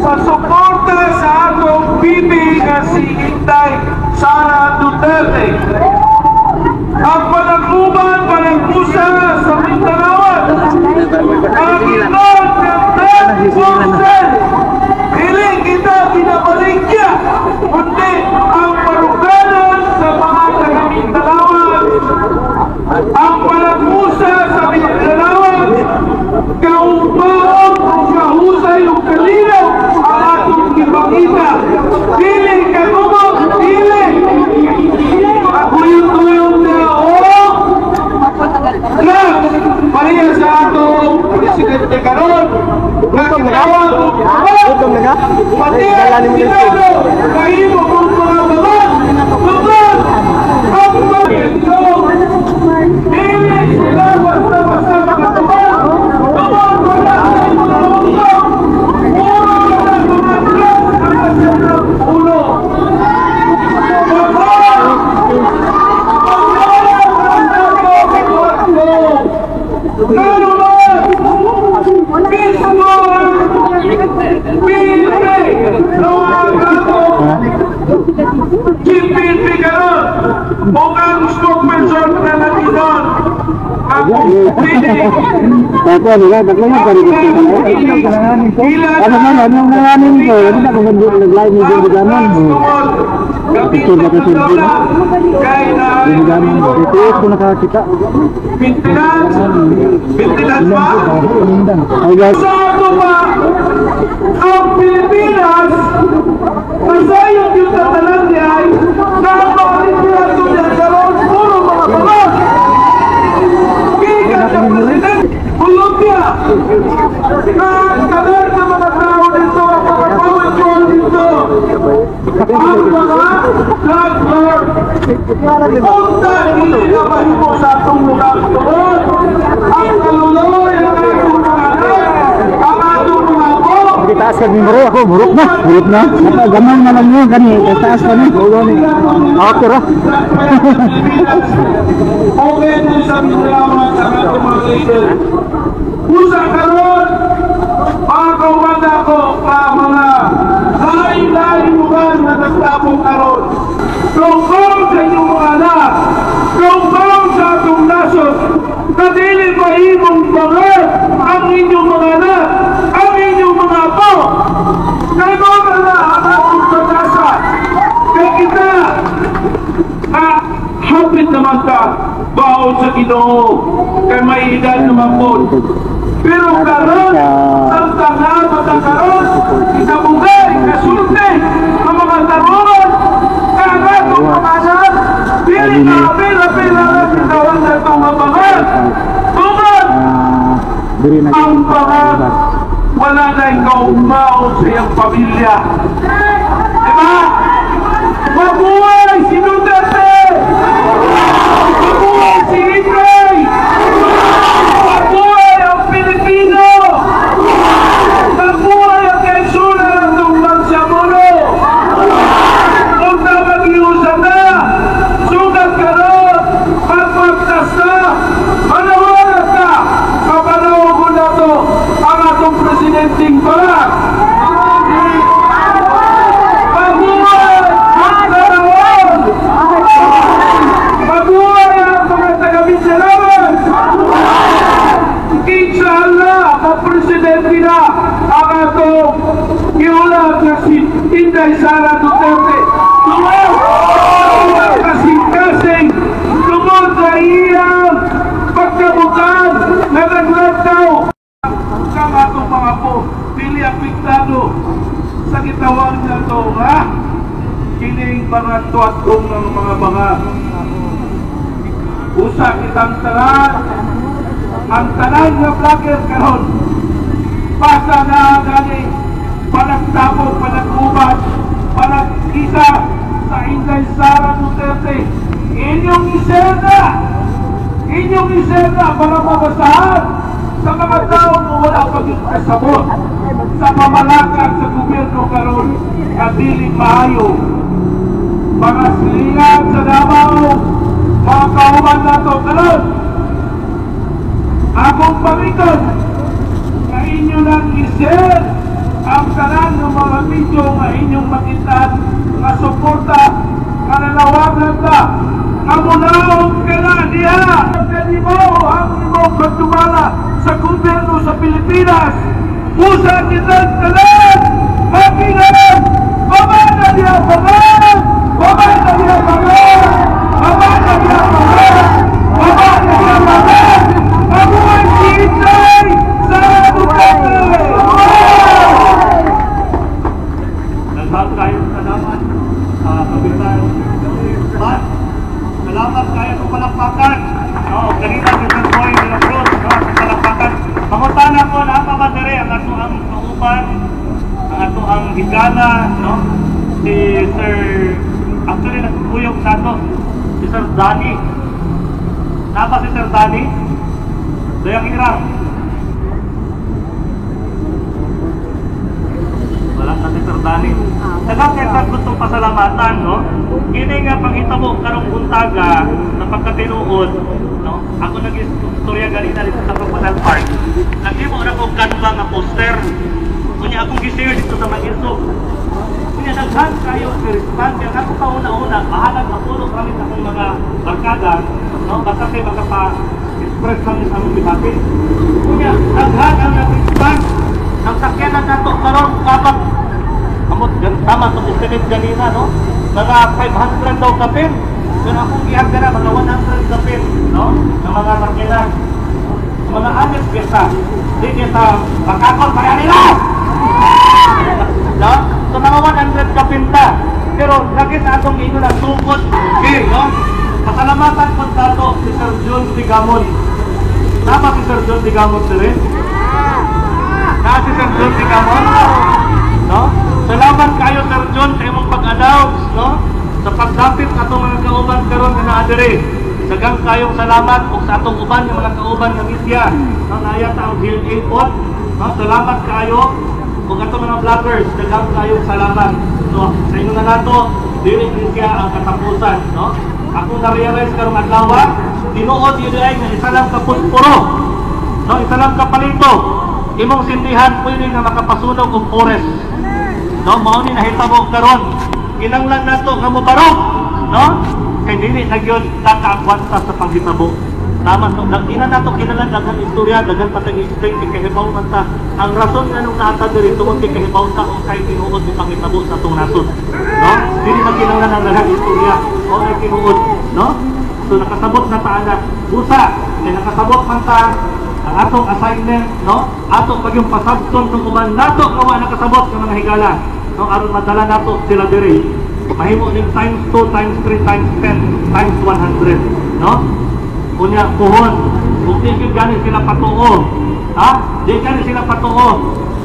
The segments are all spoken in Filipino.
pasuporta sa atong bibi nga si Inday Sara Duterte. Ang panagluban, panagpusa sa Mindanao, ang inon ng 10%. Hindi kita pinabaligya, kundi ang parugalan sa mga taga-Mindanao. Ang panagpusa sa Mindanao, kaubaon o kahusay o kalinaw ang atong ipakita. Dili katubog, dili tuyong-tuyong na Maria sa atong Presidente karon nga kinawag pati ang sinado kahimo kung mga baban baban ang pagkito dili sila basta-basta makatubag tubag wala sa mga ulo puro na mga drug ang asyang ulo Kimpin karon kung ang spokesperson na natinon ako pili takwa nila takwa yung karibot ano man anong nanganin ko hindi na kung nag-live ni Jimmy Ganon ito na kasi Jimmy Ganon ito ko nakakita maintenance ba? Sa ato ba ang Pilipinas masayang yung tatalan niya ay nakapakalimutan niya karoon puro mga babat kikat ang president bulot niya kader na mga tao dito ang mga tao dito ang mga drug lord punta hindi na mahimo sa atong lugar doon ang kaluloy ang atong mga anak ang atong mga apo taas ka ng ako buruk na gamang na lang yun kani taas ka ni okay ra okay po sa mga sa atong mga leader pusa karon mga kaumanda ko mga lain-lain lugar na nagtapong karon tungkol sa inyong mga anak tungkol sa atong nasod na dili mahimong bangat ang inyong mga anak ang inyong mga apo kaya mga na ang atong pag-asa kaya kita hapit naman ka baon sa Ginoo kaya may edad naman po pero karon ang tangan matakaroon isabugay kasulti ang mga tarunan kagatong mga anak dili na apil-apil ang tawag na itong mabangat tungod ang bangat wala na ikaw umaon sa iyong pamilya diba? Mabuhay si Duterte! Mabuhay si Inday! Mabuhay ang Pilipino! Mabuhay ang kaisuna ng itong Bangsamuno! Kung na mag-iusap na, sugat ka ron, magpagtas na, manawalat ka, kapanawag ko na ito ang atong presidenting pala! Presidente na ang atong iulat na si Inday Sara Duterte. Tumawag kasing-kasing tumawag sa iyang pagkabutan na naglataw ang atong mga po pili apektado sa gitawang na ito ha? Kining mga tuwatong ng mga usa kitang tanan ang tanan nga vlogger karon pasa na gani panagtapog, panagkubat, panagkisa sa Inday Sara Duterte. Inyong iserna para mabasahan sa mga tao na wala pag-kasabot sa pamalakad sa gobyerno karon at dili maayo mga silingan sa Davao mga kauban nato karon akong pamiton na inyo nang i-share ang tanan ng mga video nga inyong makitaan nga suporta nga nanawagan ka nga munahon ka na diha kanibaw ang imong pagtumala sa gobyerno sa Pilipinas. Pusa kitang tanan makinan baba na diha bangan baba na diha bangan baba na diha bangan baba na diha bangan mabuhay kitay sa Duterte. Salamat kayo, salamat kapitan. Salamat kayo sa palakpakan. Kanina si Sir Boy de la Cruz, sa palakpakan. Pangutana ko na pamadari ang ato ang kauban, ang ato ang higala, si Sir, actually nagkuyog sa ato, si Sir Danny. Napa si Sir Danny? Dayang hirang. Wala na si Sir Danny. Daghang kay gustong pasalamatan, Kini nga panghitabo karong buntaga na pagkatinuod, Ako nag-istorya ganina dito sa Pagpanal Park. Naghimo na ko kanba nga poster. Kunya akong gi-share dito sa Mag-Isog. Kunya daghan kayo response kaya ako pauna-una bahalag mapulo kami sa akong mga barkada, basta kay makapa-express kami sa among gibati. Kunya daghan ang nag-response. Ang sakyanan nato karon kapag tama itong estimate ganina, mga 500 daw kapin. Pero akong iarga na, mga 100 kapin, ng mga sakyanan. Mga anis piyesa. Hindi kita makakot, kaya nila! So mga 100 kapin ta. Pero lagi sa atong ino na tukot. Okay, pasalamatan po tato si Sir John Digamon. Tama si Sir John Digamon sila? Si Sir John Digamon? Salamat kayo Sir John sa imong pag-announce, sa pagdapit sa atong mga kauban karon nga naadiri. Daghang kayong salamat ug sa atong uban nga mga kauban nga misya naya sa Hill Airport. Salamat kayo ug atong mga vloggers, daghang kayong salamat. So sa inyo na nato dili misya ang katapusan, Ako na-realize karong adlaw, tinuod yun ay nga isa lang ka pusporo, isa lang ka palito. Imong sindihan pwede nga makapasunog og forest. Mao ni nahitabo karon. Kinanglan nato nga mobarog, kay dili na gyud kakaagwanta sa paghitabo. Tama to, ina nato kinahanglan daghang istorya, daghang patag-explain kay kahibaw man ta. Ang rason nga nung naata diri tungod kay kahibaw ta kung kay tinuod ni panghitabo sa atong nasod. Dili na kinahanglan ang daghang istorya o ay tinuod, So nakasabot na ta ana. Busa, kay nakasabot man ta ang atong assignment, ato pag yung pasabton ng uban nato kawa nakasabot ng mga higala, aron madala nato sila diri. Mahimo ning times 2, times 3, times 10, times 100, Kunya puhon, kung di gani sila patuo, di gani sila patuo,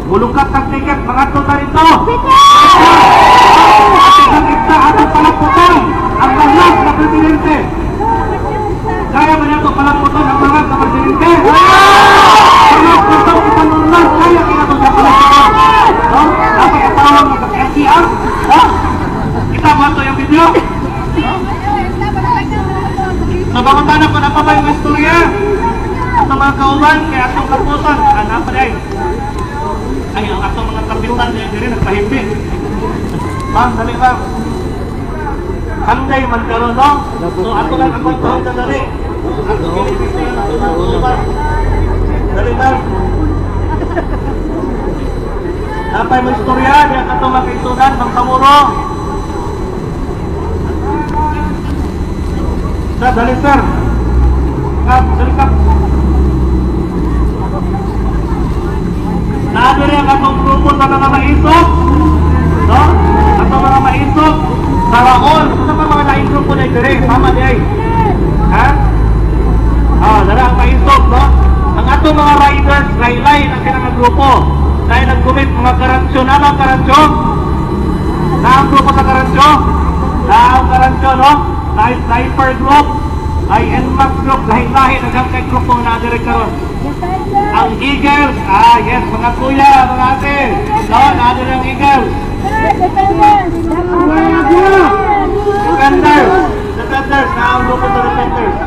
mulukat kang tiket, mga tuta rito. Tiket na atong palaputan ang lahat na presidente. Kaya ba nato palaputan ang mga na presidente? Palaputan kita normal, kaya kaya ito sa palaputan. Dapat katawang magka-LCR. Kita mo ito yung video? Nabanguntanan ko na pa ba yung istorya? At mga kauban, kaya atong kapusan, anak pa rin. Ay, ang atong mga kapitan niya din, nagpahimpi. Ma'am, dali ma'am. Handay man karon, So, ato lang ang pagpahon na dali. Ato kinipipin na mga kauban. Dali ma'am. Napay mo istorya, diya atong mapintunan, mga kamuro. Dali sir. Dali kap. Naadiri ang atong grupo sa mga maisok. Atong mga maisok. Saraon. Ano pa mga laing grupo na diri? Mama di ay. Dara ang maisok, Ang atong mga riders, laylay ang kinang grupo. Dahil nag-commit mga karansyo. Ang karansyo? Ang grupo sa karansyo? Ang karansyo, Ay sniper group, ay NMAX group, lahi-lahi nagang kay group kung na-direct karon. Ang Eagles, yes, mga kuya, mga ate, na-direct ang Eagles. Defenders, na ang grupo sa Defenders.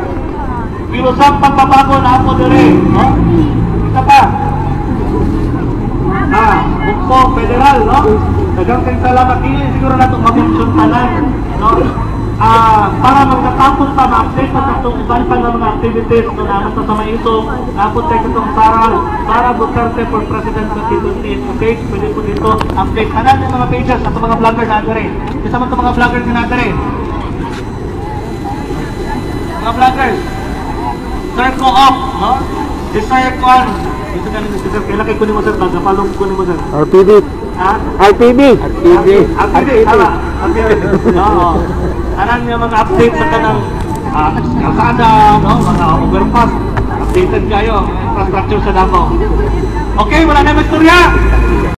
Ilusang pagbabago na ako dire, Isa pa. Kampo Federal, no? Daghang kayong salamat. Dili siguro na itong mabensyon tanan, no? Para magkatapos pa, ma-update pa itong iban pa ng mga activities no, naman sa ito, napot tayo itong Sara Duterte for President 2028 page, pwede po dito update kanan yung mga pages at mga vlogger na rin. Isa man itong mga vlogger na rin. Mga vloggers, Sir Co-op, no? Si Sir Con, ito ka nito, Sir, kailan kayo kunin mo sir, nagapalong kunin mo sir. RPD. Ha? RPD. Tama. Oo. Anan yung mga update sa kanang kalsada, no? Mga overpass. Updated kayo, infrastructure sa Davao. Okay, wala na istorya.